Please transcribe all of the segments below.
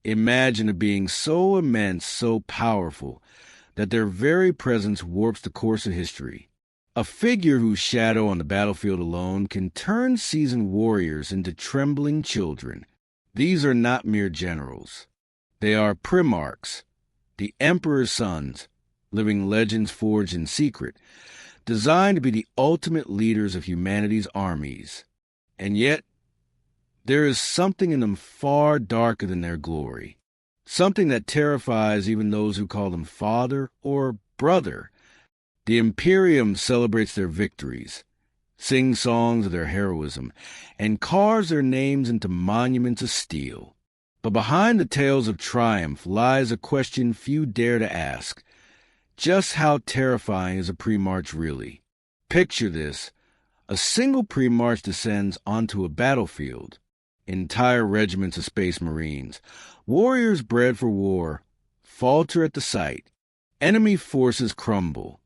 Imagine a being so immense, so powerful, that their very presence warps the course of history. A figure whose shadow on the battlefield alone can turn seasoned warriors into trembling children. These are not mere generals. They are Primarchs, the Emperor's sons, living legends forged in secret, designed to be the ultimate leaders of humanity's armies. And yet, there is something in them far darker than their glory, something that terrifies even those who call them father or brother. The imperium celebrates their victories, sings songs of their heroism, and carves their names into monuments of steel. But behind the tales of triumph lies a question few dare to ask. Just how terrifying is a Primarch really? Picture this. A single Primarch descends onto a battlefield. Entire regiments of Space Marines, warriors bred for war, falter at the sight. Enemy forces crumble,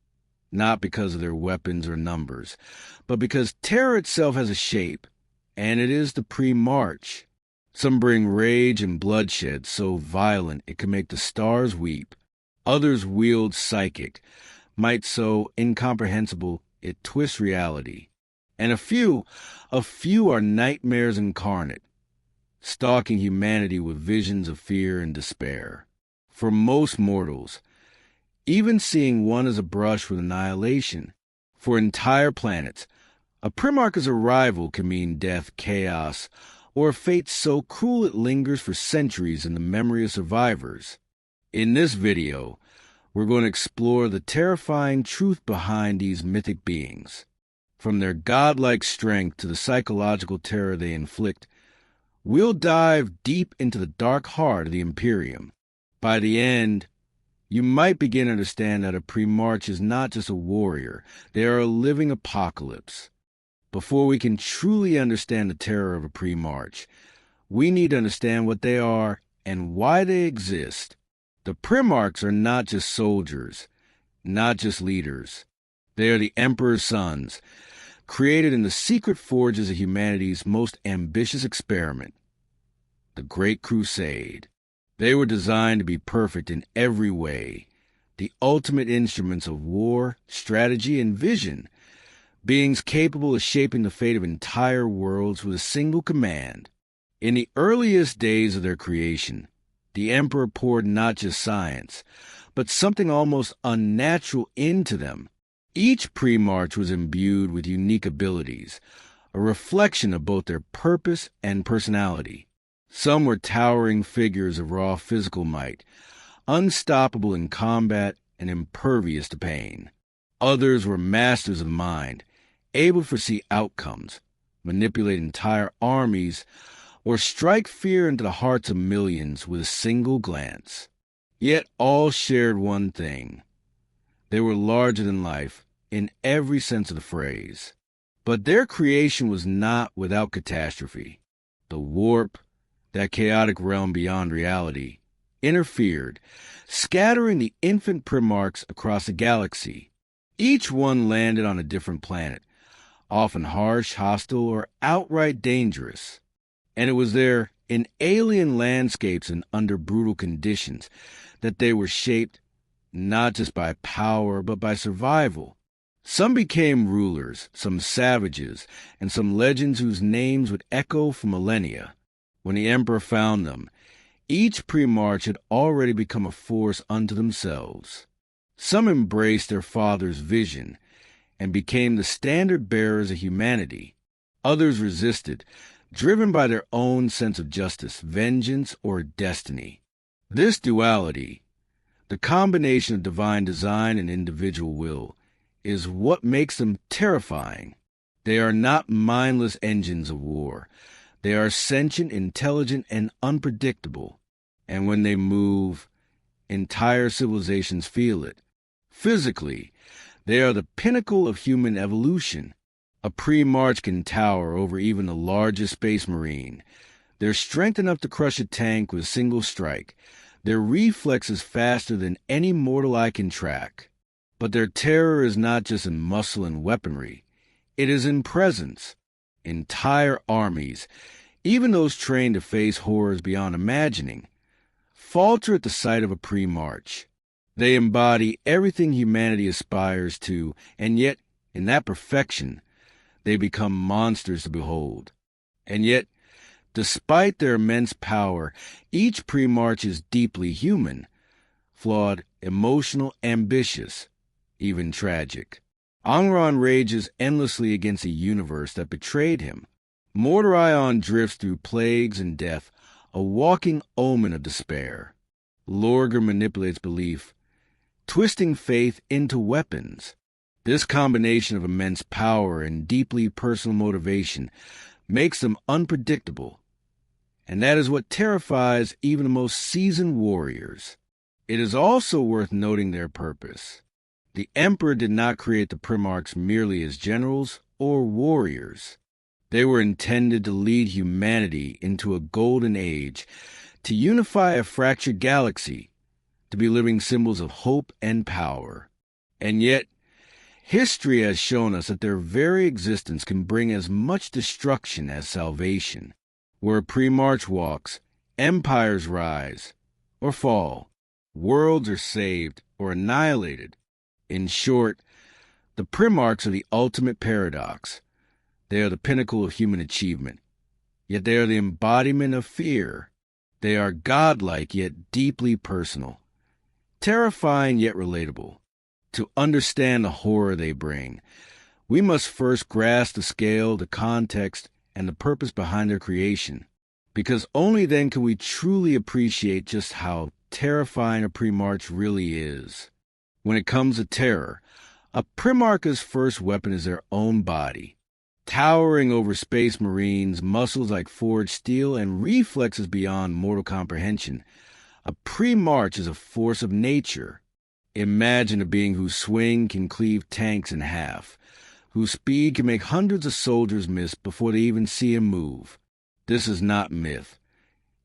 not because of their weapons or numbers, but because terror itself has a shape, and it is the Primarch. Some bring rage and bloodshed so violent it can make the stars weep. Others wield psychic, might so incomprehensible it twists reality. And a few are nightmares incarnate, stalking humanity with visions of fear and despair. For most mortals, even seeing one is a brush with annihilation. For entire planets, a Primarch's arrival can mean death, chaos, or a fate so cruel it lingers for centuries in the memory of survivors. In this video, we're going to explore the terrifying truth behind these mythic beings. From their godlike strength to the psychological terror they inflict, we'll dive deep into the dark heart of the Imperium. By the end, you might begin to understand that a Primarch is not just a warrior, they are a living apocalypse. Before we can truly understand the terror of a Primarch, we need to understand what they are and why they exist. The Primarchs are not just soldiers, not just leaders. They are the Emperor's sons, created in the secret forges of humanity's most ambitious experiment, the Great Crusade. They were designed to be perfect in every way, the ultimate instruments of war, strategy, and vision, beings capable of shaping the fate of entire worlds with a single command. In the earliest days of their creation, the Emperor poured not just science, but something almost unnatural into them. Each Primarch was imbued with unique abilities, a reflection of both their purpose and personality. Some were towering figures of raw physical might, unstoppable in combat and impervious to pain. Others were masters of the mind, able to foresee outcomes, manipulate entire armies, or strike fear into the hearts of millions with a single glance. Yet all shared one thing. They were larger than life in every sense of the phrase. But their creation was not without catastrophe. The warp, that chaotic realm beyond reality, interfered, scattering the infant Primarchs across the galaxy. Each one landed on a different planet, often harsh, hostile, or outright dangerous. And it was there, in alien landscapes and under brutal conditions, that they were shaped not just by power, but by survival. Some became rulers, some savages, and some legends whose names would echo for millennia. When the Emperor found them, each Primarch had already become a force unto themselves. Some embraced their father's vision and became the standard-bearers of humanity. Others resisted, driven by their own sense of justice, vengeance, or destiny. This duality, the combination of divine design and individual will, is what makes them terrifying. They are not mindless engines of war. They are sentient, intelligent, and unpredictable. And when they move, entire civilizations feel it. Physically, they are the pinnacle of human evolution. A Primarch can tower over even the largest Space Marine. They're strength enough to crush a tank with a single strike. Their reflexes faster than any mortal eye can track. But their terror is not just in muscle and weaponry. It is in presence. Entire armies, even those trained to face horrors beyond imagining, falter at the sight of a Primarch. They embody everything humanity aspires to, and yet, in that perfection, they become monsters to behold. And yet, despite their immense power, each Primarch is deeply human, flawed, emotional, ambitious, even tragic. Angron rages endlessly against a universe that betrayed him. Mordorion drifts through plagues and death, a walking omen of despair. Lorgar manipulates belief, twisting faith into weapons. This combination of immense power and deeply personal motivation makes them unpredictable, and that is what terrifies even the most seasoned warriors. It is also worth noting their purpose. The Emperor did not create the Primarchs merely as generals or warriors. They were intended to lead humanity into a golden age, to unify a fractured galaxy, to be living symbols of hope and power. And yet, history has shown us that their very existence can bring as much destruction as salvation. Where a Primarch walks, empires rise or fall, worlds are saved or annihilated. In short, the Primarchs are the ultimate paradox. They are the pinnacle of human achievement, yet they are the embodiment of fear. They are godlike yet deeply personal, terrifying yet relatable. To understand the horror they bring, we must first grasp the scale, the context, and the purpose behind their creation, because only then can we truly appreciate just how terrifying a Primarch really is. When it comes to terror, a Primarch's first weapon is their own body. Towering over space marines, muscles like forged steel, and reflexes beyond mortal comprehension, a Primarch is a force of nature. Imagine a being whose swing can cleave tanks in half, whose speed can make hundreds of soldiers miss before they even see him move. This is not myth.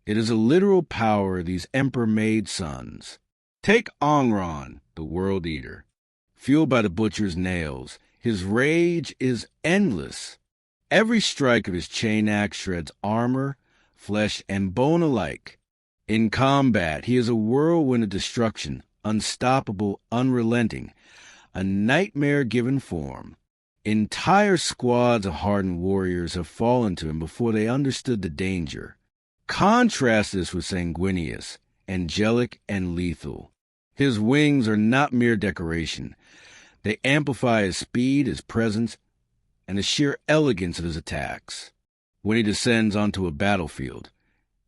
It is a literal power of these Emperor-made sons. Take Angron, the World Eater. Fueled by the butcher's nails, his rage is endless. Every strike of his chain axe shreds armor, flesh, and bone alike. In combat, he is a whirlwind of destruction, unstoppable, unrelenting, a nightmare given form. Entire squads of hardened warriors have fallen to him before they understood the danger. Contrast this with Sanguinius, angelic and lethal. His wings are not mere decoration. They amplify his speed, his presence, and the sheer elegance of his attacks. When he descends onto a battlefield,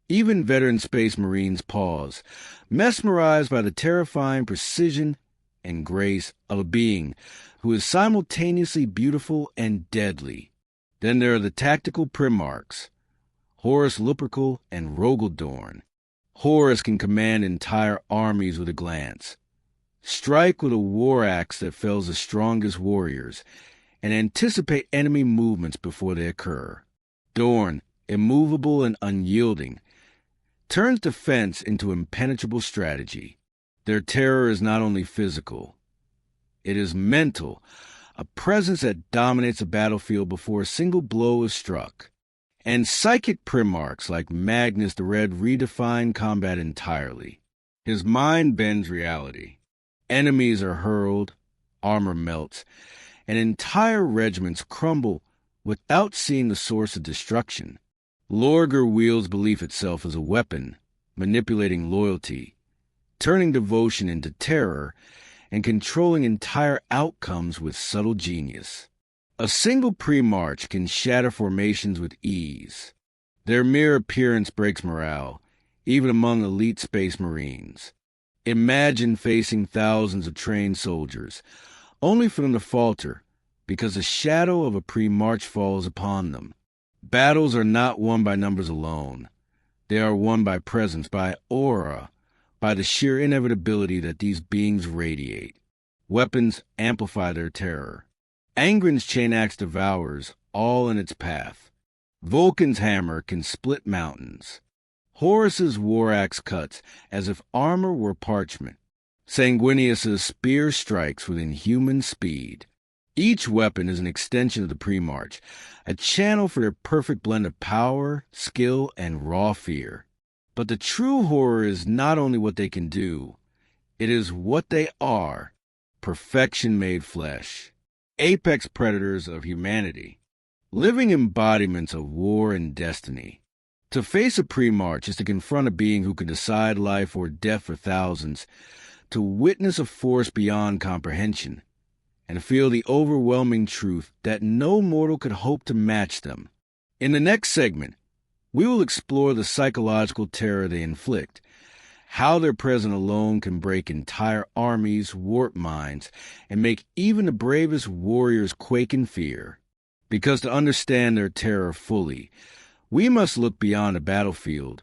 even veteran space marines pause, mesmerized by the terrifying precision and grace of a being who is simultaneously beautiful and deadly. Then there are the tactical Primarchs, Horus Lupercal and Rogaldorn. Horus can command entire armies with a glance, strike with a war axe that fells the strongest warriors, and anticipate enemy movements before they occur. Dorn, immovable and unyielding, turns defense into impenetrable strategy. Their terror is not only physical, it is mental, a presence that dominates a battlefield before a single blow is struck. And psychic Primarchs like Magnus the Red redefine combat entirely. His mind bends reality. Enemies are hurled, armor melts, and entire regiments crumble without seeing the source of destruction. Lorgar wields belief itself as a weapon, manipulating loyalty, turning devotion into terror, and controlling entire outcomes with subtle genius. A single Primarch can shatter formations with ease. Their mere appearance breaks morale, even among elite space marines. Imagine facing thousands of trained soldiers, only for them to falter because the shadow of a Primarch falls upon them. Battles are not won by numbers alone. They are won by presence, by aura, by the sheer inevitability that these beings radiate. Weapons amplify their terror. Angron's chain axe devours all in its path. Vulcan's hammer can split mountains. Horus's war axe cuts as if armor were parchment. Sanguinius's spear strikes with inhuman speed. Each weapon is an extension of the Primarch, a channel for their perfect blend of power, skill, and raw fear. But the true horror is not only what they can do, it is what they are, perfection made flesh, apex predators of humanity, living embodiments of war and destiny. To face a Primarch is to confront a being who can decide life or death for thousands, to witness a force beyond comprehension, and feel the overwhelming truth that no mortal could hope to match them. In the next segment, we will explore the psychological terror they inflict, how their presence alone can break entire armies, warp minds, and make even the bravest warriors quake in fear. Because to understand their terror fully, we must look beyond the battlefield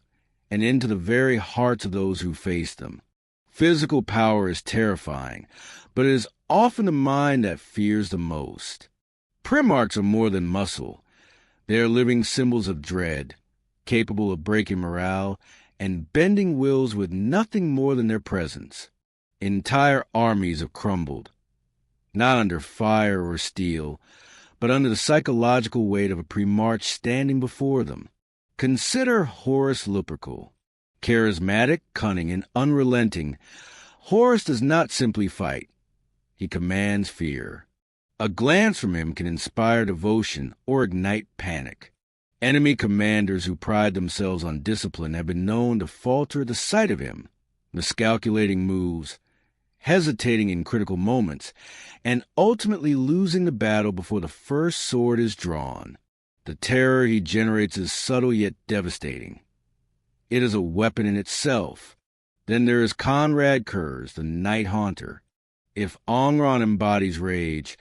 and into the very hearts of those who face them. Physical power is terrifying, but it is often the mind that fears the most. Primarchs are more than muscle. They are living symbols of dread, capable of breaking morale and bending wills with nothing more than their presence. Entire armies have crumbled, not under fire or steel, but under the psychological weight of a Primarch standing before them. Consider Horus Lupercal. Charismatic, cunning, and unrelenting, Horus does not simply fight. He commands fear. A glance from him can inspire devotion or ignite panic. Enemy commanders who pride themselves on discipline have been known to falter at the sight of him, miscalculating moves, hesitating in critical moments, and ultimately losing the battle before the first sword is drawn. The terror he generates is subtle yet devastating. It is a weapon in itself. Then there is Konrad Curze, the Night Haunter. If Angron embodies rage,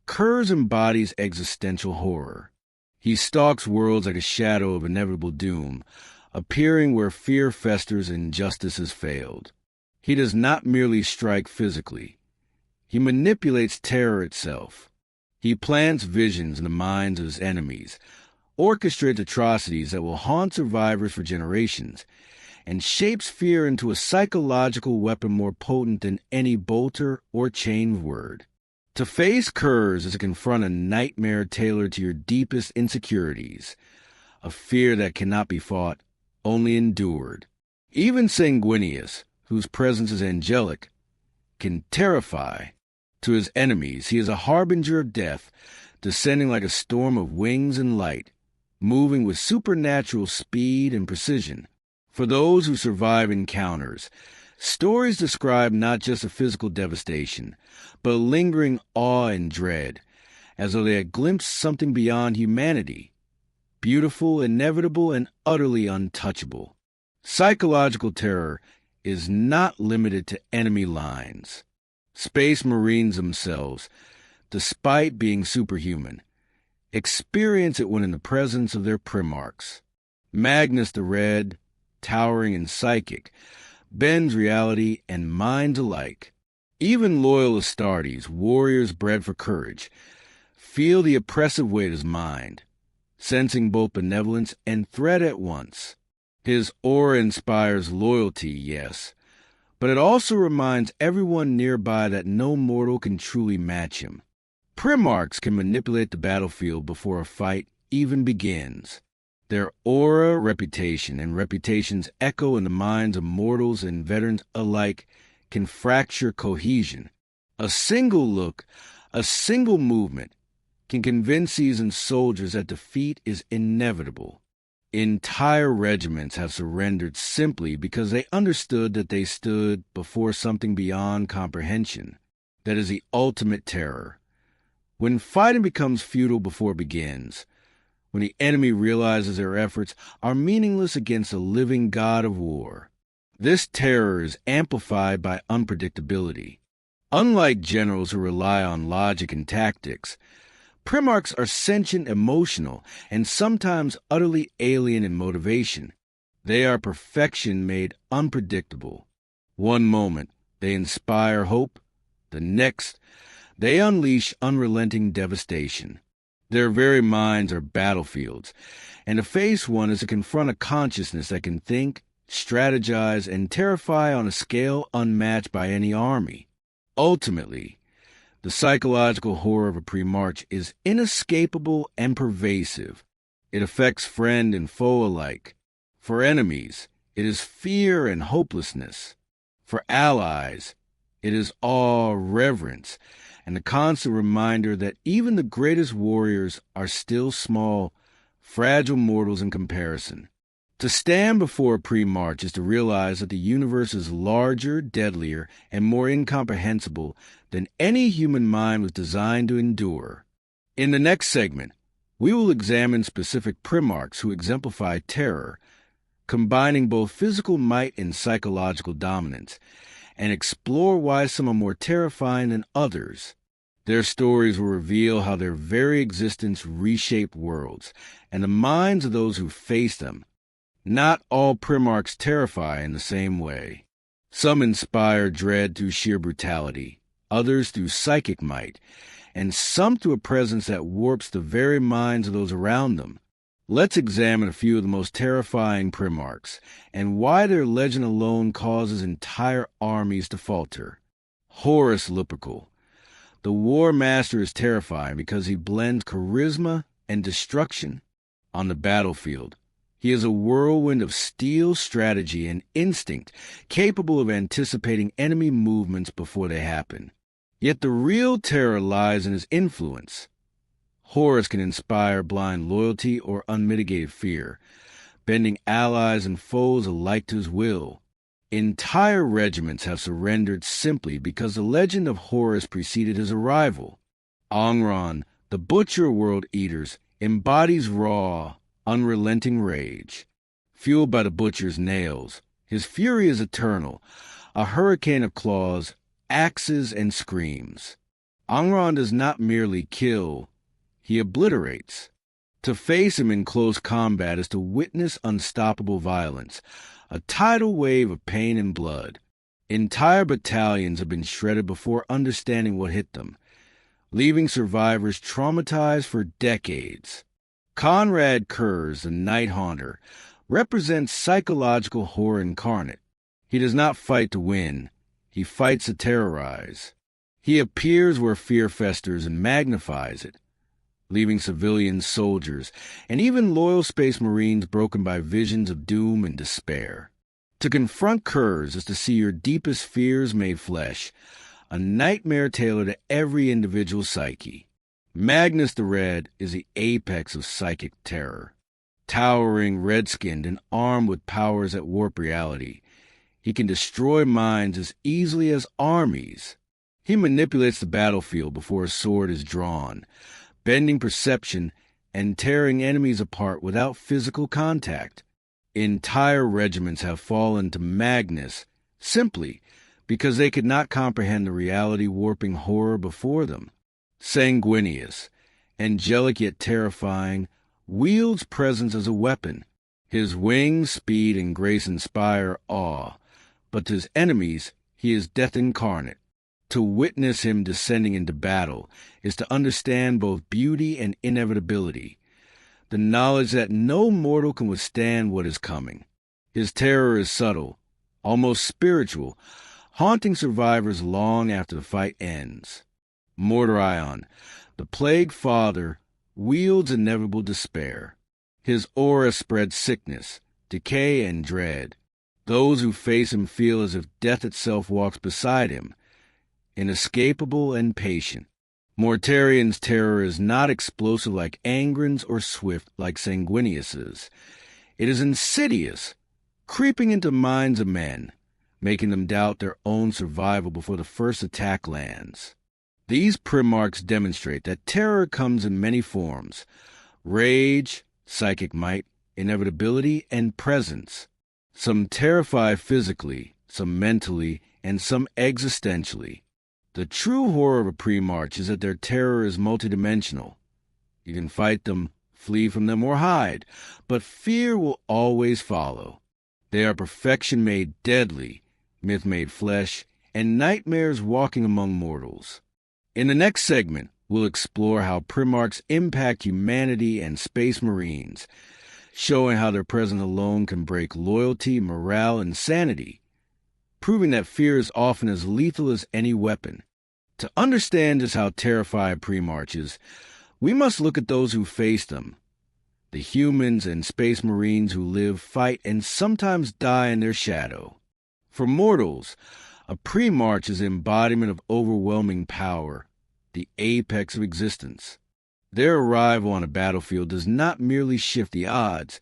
Curze embodies existential horror. He stalks worlds like a shadow of inevitable doom, appearing where fear festers and justice has failed. He does not merely strike physically. He manipulates terror itself. He plants visions in the minds of his enemies, orchestrates atrocities that will haunt survivors for generations, and shapes fear into a psychological weapon more potent than any bolter or chain word. To face Curze is to confront a nightmare tailored to your deepest insecurities, a fear that cannot be fought, only endured. Even Sanguinius, whose presence is angelic, can terrify. To his enemies, he is a harbinger of death, descending like a storm of wings and light, moving with supernatural speed and precision. For those who survive encounters, stories describe not just a physical devastation, but a lingering awe and dread, as though they had glimpsed something beyond humanity, beautiful, inevitable, and utterly untouchable. Psychological terror is not limited to enemy lines. Space Marines themselves, despite being superhuman, experience it when in the presence of their Primarchs. Magnus the Red, towering and psychic, bends reality and minds alike. Even loyal Astartes, warriors bred for courage, feel the oppressive weight of his mind, sensing both benevolence and threat at once. His aura inspires loyalty, yes, but it also reminds everyone nearby that no mortal can truly match him. Primarchs can manipulate the battlefield before a fight even begins. Their aura, reputation, and reputations echo in the minds of mortals and veterans alike can fracture cohesion. A single look, a single movement, can convince seasoned soldiers that defeat is inevitable. Entire regiments have surrendered simply because they understood that they stood before something beyond comprehension. That is the ultimate terror. When fighting becomes futile before it begins, when the enemy realizes their efforts are meaningless against a living god of war, this terror is amplified by unpredictability. Unlike generals who rely on logic and tactics, Primarchs are sentient, emotional, and sometimes utterly alien in motivation. They are perfection made unpredictable. One moment, they inspire hope. The next, they unleash unrelenting devastation. Their very minds are battlefields, and to face one is to confront a consciousness that can think, strategize, and terrify on a scale unmatched by any army. Ultimately, the psychological horror of a Primarch is inescapable and pervasive. It affects friend and foe alike. For enemies, it is fear and hopelessness. For allies, it is awe, reverence, and the constant reminder that even the greatest warriors are still small, fragile mortals in comparison. To stand before a Primarch is to realize that the universe is larger, deadlier, and more incomprehensible than any human mind was designed to endure. In the next segment, we will examine specific Primarchs who exemplify terror, combining both physical might and psychological dominance, and explore why some are more terrifying than others. Their stories will reveal how their very existence reshaped worlds and the minds of those who face them. Not all Primarchs terrify in the same way. Some inspire dread through sheer brutality, others through psychic might, and some through a presence that warps the very minds of those around them. Let's examine a few of the most terrifying Primarchs, and why their legend alone causes entire armies to falter. Horus Lupercal. The War Master is terrifying because he blends charisma and destruction. On the battlefield, he is a whirlwind of steel, strategy, and instinct, capable of anticipating enemy movements before they happen. Yet the real terror lies in his influence. Horus can inspire blind loyalty or unmitigated fear, bending allies and foes alike to his will. Entire regiments have surrendered simply because the legend of Horus preceded his arrival. Angron, the butcher of world eaters, embodies raw, unrelenting rage. Fueled by the butcher's nails, his fury is eternal, a hurricane of claws, axes, and screams. Angron does not merely kill, he obliterates. To face him in close combat is to witness unstoppable violence, a tidal wave of pain and blood. Entire battalions have been shredded before understanding what hit them, leaving survivors traumatized for decades. Konrad Curze, the Night Haunter, represents psychological horror incarnate. He does not fight to win, he fights to terrorize. He appears where fear festers and magnifies it, leaving civilian soldiers and even loyal space marines broken by visions of doom and despair. To confront Curze is to see your deepest fears made flesh, a nightmare tailored to every individual psyche. Magnus the Red is the apex of psychic terror. Towering, red-skinned, and armed with powers that warp reality, he can destroy minds as easily as armies. He manipulates the battlefield before a sword is drawn, bending perception and tearing enemies apart without physical contact. Entire regiments have fallen to Magnus simply because they could not comprehend the reality-warping horror before them. Sanguinius, angelic yet terrifying, wields presence as a weapon. His wings, speed, and grace inspire awe, but to his enemies he is death incarnate. To witness him descending into battle is to understand both beauty and inevitability, the knowledge that no mortal can withstand what is coming. His terror is subtle, almost spiritual, haunting survivors long after the fight ends. Mordorion, the Plague Father, wields inevitable despair. His aura spreads sickness, decay, and dread. Those who face him feel as if death itself walks beside him, inescapable and patient. Mortarian's terror is not explosive like Angron's or swift like Sanguinius's. It is insidious, creeping into minds of men, making them doubt their own survival before the first attack lands. These Primarchs demonstrate that terror comes in many forms: rage, psychic might, inevitability, and presence. Some terrify physically, some mentally, and some existentially. The true horror of a Primarch is that their terror is multidimensional. You can fight them, flee from them, or hide, but fear will always follow. They are perfection made deadly, myth made flesh, and nightmares walking among mortals. In the next segment, we'll explore how Primarchs impact humanity and space marines, showing how their presence alone can break loyalty, morale, and sanity, proving that fear is often as lethal as any weapon. To understand just how terrified Primarch is, we must look at those who face them. the humans and space marines who live, fight, and sometimes die in their shadow. For mortals, a Primarch is the embodiment of overwhelming power, the apex of existence. Their arrival on a battlefield does not merely shift the odds,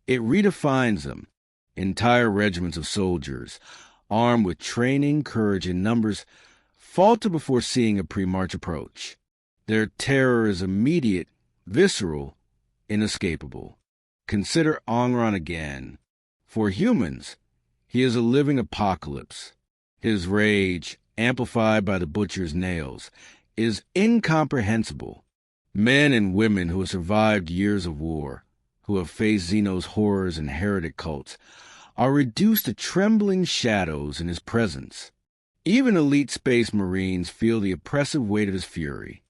it redefines them. Entire regiments of soldiers, armed with training, courage, and numbers, falter before seeing a Primarch approach. Their terror is immediate, visceral, inescapable. Consider Angron again. For humans, he is a living apocalypse. His rage, amplified by the butcher's nails, is incomprehensible. Men and women who have survived years of war, who have faced Xeno's horrors and heretic cults, are reduced to trembling shadows in his presence. Even elite space marines feel the oppressive weight of his fury.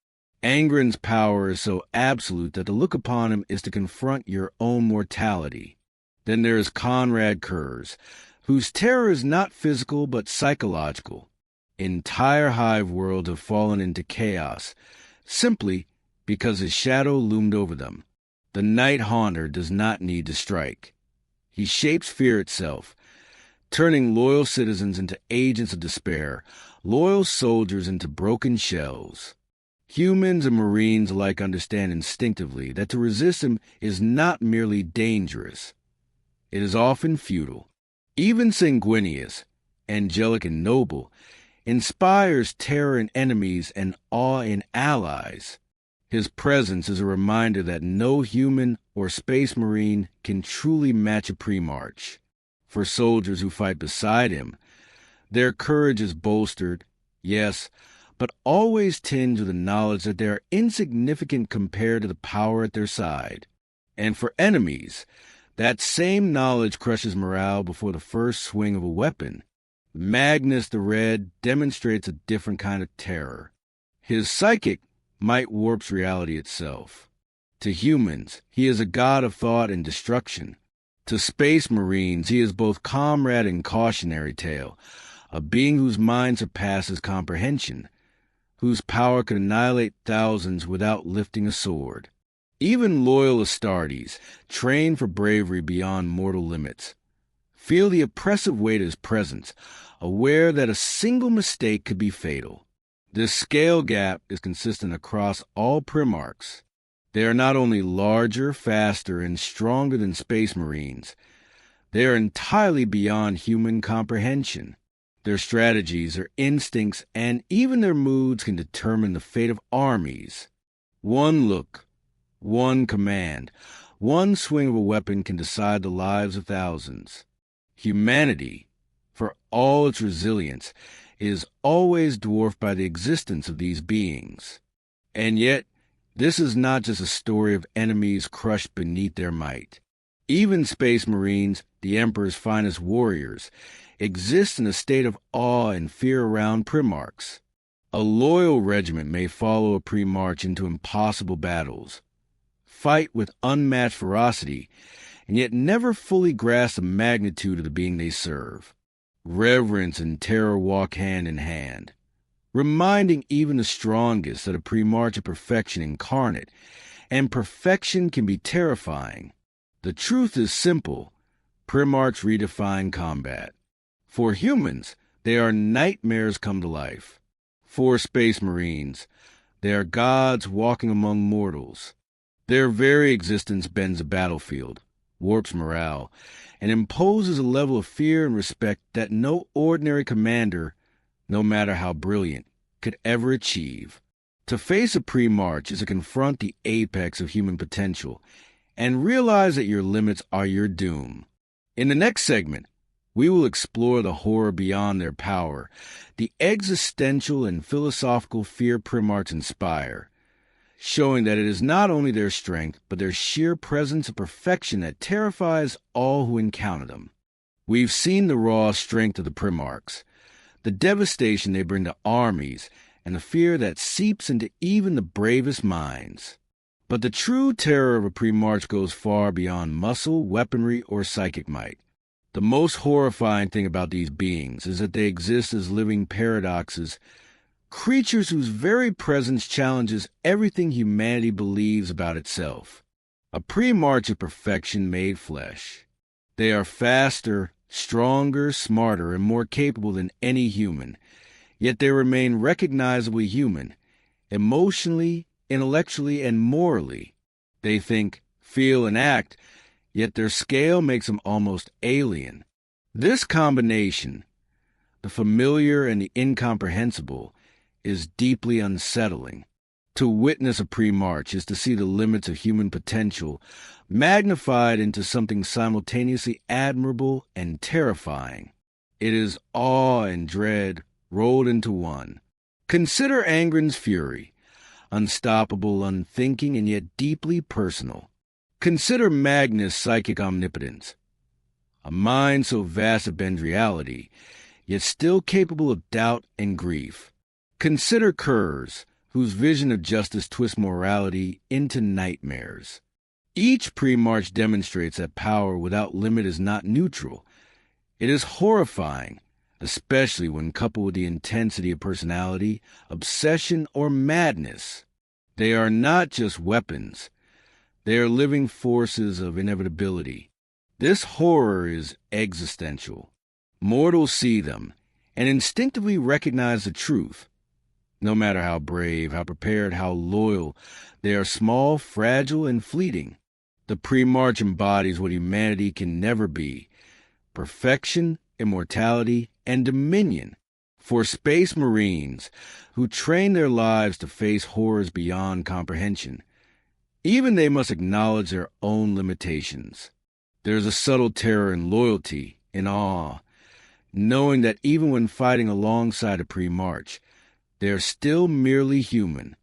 Angron's power is so absolute that to look upon him is to confront your own mortality. Then there is Konrad Curze, whose terror is not physical but psychological. Entire hive worlds have fallen into chaos, simply because his shadow loomed over them. The Night Haunter does not need to strike. He shapes fear itself, turning loyal citizens into agents of despair, loyal soldiers into broken shells. Humans and Marines alike understand instinctively that to resist him is not merely dangerous. It is often futile. Even Sanguinius, angelic and noble, inspires terror in enemies and awe in allies. His presence is a reminder that no human or space marine can truly match a Primarch. For soldiers who fight beside him, their courage is bolstered, yes, but always tinged with the knowledge that they are insignificant compared to the power at their side. And for enemies, that same knowledge crushes morale before the first swing of a weapon. Magnus the Red demonstrates a different kind of terror. His psychic might warps reality itself. To humans, he is a god of thought and destruction. To space marines, he is both comrade and cautionary tale, a being whose mind surpasses comprehension, whose power could annihilate thousands without lifting a sword. Even loyal Astartes, trained for bravery beyond mortal limits, feel the oppressive weight of his presence, aware that a single mistake could be fatal. This scale gap is consistent across all Primarchs. They are not only larger, faster, and stronger than space marines, they are entirely beyond human comprehension. Their strategies, their instincts, and even their moods can determine the fate of armies. One look, one command, one swing of a weapon can decide the lives of thousands. Humanity, for all its resilience, is always dwarfed by the existence of these beings. And yet, this is not just a story of enemies crushed beneath their might. Even space marines, the Emperor's finest warriors, exist in a state of awe and fear around Primarchs. A loyal regiment may follow a Primarch into impossible battles, fight with unmatched ferocity, and yet never fully grasp the magnitude of the being they serve. Reverence and terror walk hand in hand, reminding even the strongest that a Primarch is perfection incarnate, and perfection can be terrifying. The truth is simple. Primarchs redefine combat. For humans, they are nightmares come to life. For space marines, they are gods walking among mortals. Their very existence bends a battlefield, warps morale, and imposes a level of fear and respect that no ordinary commander, no matter how brilliant, could ever achieve. To face a Primarch is to confront the apex of human potential and realize that your limits are your doom. In the next segment, we will explore the horror beyond their power, the existential and philosophical fear Primarchs inspire, showing that it is not only their strength, but their sheer presence of perfection that terrifies all who encounter them. We've seen the raw strength of the Primarchs, the devastation they bring to armies, and the fear that seeps into even the bravest minds. But the true terror of a Primarch goes far beyond muscle, weaponry, or psychic might. The most horrifying thing about these beings is that they exist as living paradoxes, creatures whose very presence challenges everything humanity believes about itself. A Primarch of perfection made flesh. They are faster, stronger, smarter, and more capable than any human, yet they remain recognizably human, emotionally, intellectually, and morally. They think, feel, and act, yet their scale makes them almost alien. This combination, the familiar and the incomprehensible, is deeply unsettling. To witness a Primarch is to see the limits of human potential magnified into something simultaneously admirable and terrifying. It is awe and dread rolled into one. Consider Angron's fury, unstoppable, unthinking, and yet deeply personal. Consider Magnus' psychic omnipotence, a mind so vast it bends reality, yet still capable of doubt and grief. Consider Curze, whose vision of justice twists morality into nightmares. Each Primarch demonstrates that power without limit is not neutral. It is horrifying, especially when coupled with the intensity of personality, obsession, or madness. They are not just weapons. They are living forces of inevitability. This horror is existential. Mortals see them and instinctively recognize the truth. No matter how brave, how prepared, how loyal, they are small, fragile, and fleeting. The Primarch embodies what humanity can never be: perfection, immortality, and dominion. For Space Marines, who train their lives to face horrors beyond comprehension, even they must acknowledge their own limitations. There is a subtle terror in loyalty, in awe, knowing that even when fighting alongside a Primarch, they are still merely human.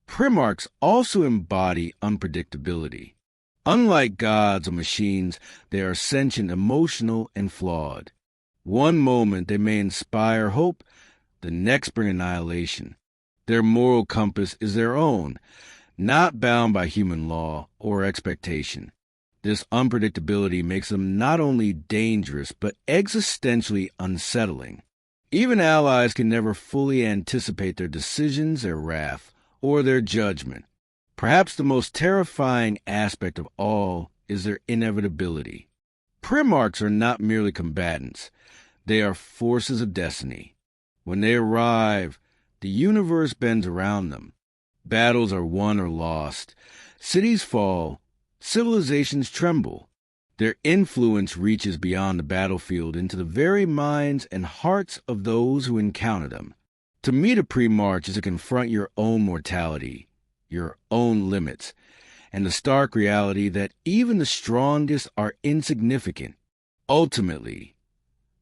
Primarchs also embody unpredictability. Unlike gods or machines, they are sentient, emotional, and flawed. One moment they may inspire hope, the next bring annihilation. Their moral compass is their own, not bound by human law or expectation. This unpredictability makes them not only dangerous, but existentially unsettling. Even allies can never fully anticipate their decisions, their wrath, or their judgment. Perhaps the most terrifying aspect of all is their inevitability. Primarchs are not merely combatants. They are forces of destiny. When they arrive, the universe bends around them. Battles are won or lost. Cities fall. Civilizations tremble. Their influence reaches beyond the battlefield into the very minds and hearts of those who encounter them. To meet a Primarch is to confront your own mortality, your own limits, and the stark reality that even the strongest are insignificant. Ultimately,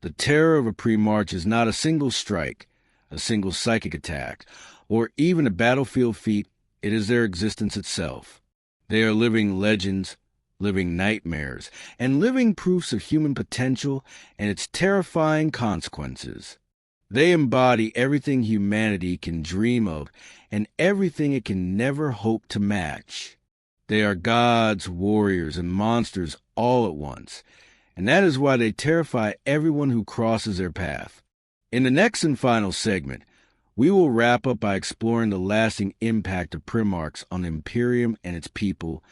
the terror of a Primarch is not a single strike, a single psychic attack, or even a battlefield feat. It is their existence itself. They are living legends, living nightmares, and living proofs of human potential and its terrifying consequences. They embody everything humanity can dream of and everything it can never hope to match. They are gods, warriors, and monsters all at once, and that is why they terrify everyone who crosses their path. In the next and final segment, we will wrap up by exploring the lasting impact of Primarchs on the Imperium and its people,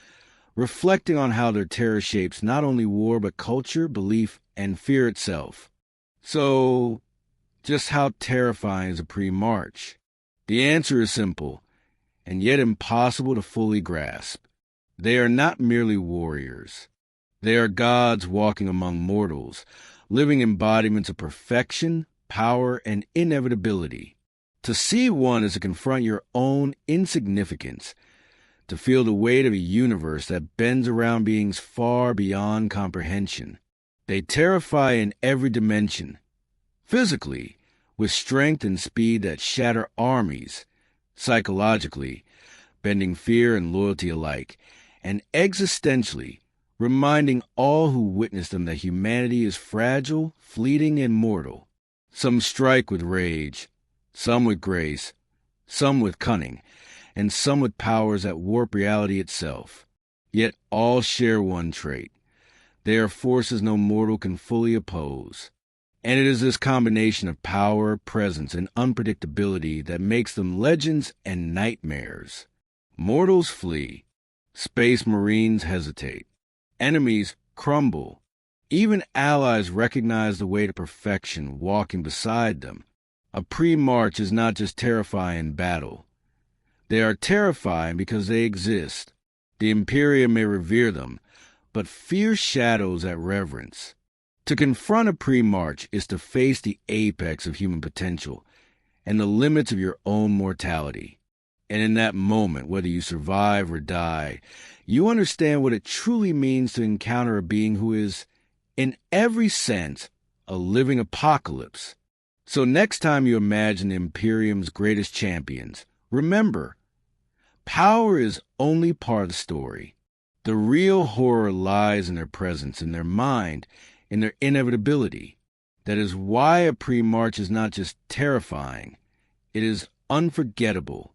reflecting on how their terror shapes not only war but culture, belief, and fear itself. So, just how terrifying is a Primarch? The answer is simple, and yet impossible to fully grasp. They are not merely warriors. They are gods walking among mortals, living embodiments of perfection, power, and inevitability. To see one is to confront your own insignificance, to feel the weight of a universe that bends around beings far beyond comprehension. They terrify in every dimension. Physically, with strength and speed that shatter armies. Psychologically, bending fear and loyalty alike. And existentially, reminding all who witness them that humanity is fragile, fleeting, and mortal. Some strike with rage, some with grace, some with cunning, and some with powers that warp reality itself. Yet all share one trait. They are forces no mortal can fully oppose. And it is this combination of power, presence, and unpredictability that makes them legends and nightmares. Mortals flee. Space Marines hesitate. Enemies crumble. Even allies recognize the way to perfection walking beside them. A Primarch is not just terrifying in battle. They are terrifying because they exist. The imperium may revere them, but fear shadows that reverence. To confront a Primarch is to face the apex of human potential and the limits of your own mortality. And in that moment, whether you survive or die, you understand what it truly means to encounter a being who is, in every sense, a living apocalypse. So next time you imagine the Imperium's greatest champions, remember, power is only part of the story. The real horror lies in their presence, in their mind, in their inevitability. That is why a Primarch is not just terrifying, it is unforgettable.